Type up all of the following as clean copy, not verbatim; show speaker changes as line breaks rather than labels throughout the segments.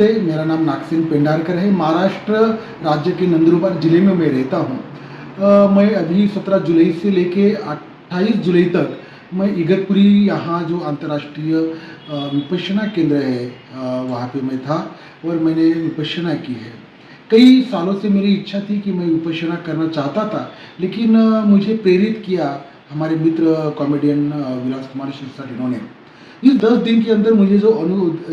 नमस्ते, मेरा नाम नागसिंह पेंडारकर है। महाराष्ट्र राज्य के नंदुरबार ज़िले में मैं रहता हूँ। मैं अभी 17 जुलाई से लेके 28 जुलाई तक मैं इगतपुरी यहाँ जो अंतर्राष्ट्रीय विपश्यना केंद्र है वहाँ पे मैं था और मैंने विपश्यना की है। कई सालों से मेरी इच्छा थी कि मैं विपश्यना करना चाहता था, लेकिन मुझे प्रेरित किया हमारे मित्र कॉमेडियन विलास कुमार शिरसाट इन्होंने। इस 10 दिन के अंदर मुझे जो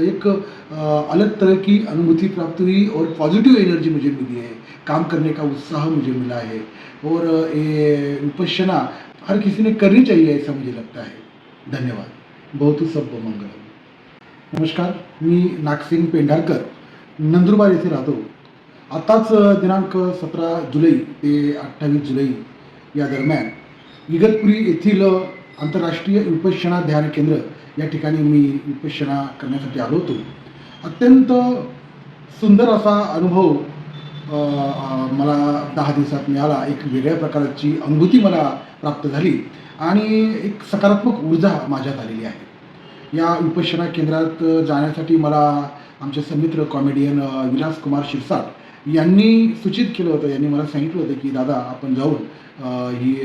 एक अलग तरह की अनुभूति प्राप्त हुई और पॉजिटिव एनर्जी मुझे मिली है, काम करने का उत्साह मुझे मिला है और ये विपश्यना हर किसी ने करनी चाहिए ऐसा मुझे लगता है। धन्यवाद. भवतु सर्व मंगलम. नमस्कार, मी नागसिंह पेंढारकर नंदुरबार येथे राहतो. आताच दिनांक 17 जुलै ते 28 जुलै या दरम्यान इगतपुरी येथील आंतरराष्ट्रीय विपश्यना ध्यान केंद्र या ठिकाणी मी विपश्यना करण्यासाठी आलो होतो. अत्यंत सुंदर असा अनुभव मला 10 दिवसात मिळाला. एक वेगळ्या प्रकारची अनुभूती मला प्राप्त झाली आणि एक सकारात्मक ऊर्जा माझ्यात आलेली आहे. या विपश्यना केंद्रात जाण्यासाठी मला आमचे सन्मित्र कॉमेडियन विलास कुमार शिरसाट यांनी सूचित केलं होतं. यांनी मला सांगितलं होतं की दादा आपण जाऊन ही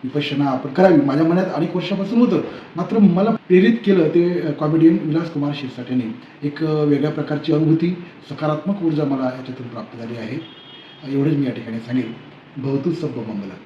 विपश्यना आपण करावी. माझ्या मनात अनेक वर्षापासून होतं, मात्र मला प्रेरित केलं ते कॉमेडियन विलास कुमार शिरसाट यांनी. एक वेगळ्या प्रकारची अनुभूती, सकारात्मक ऊर्जा मला याच्यातून प्राप्त झाली आहे. एवढंच मी या ठिकाणी सांगेन. भवतु सर्व मंगलम.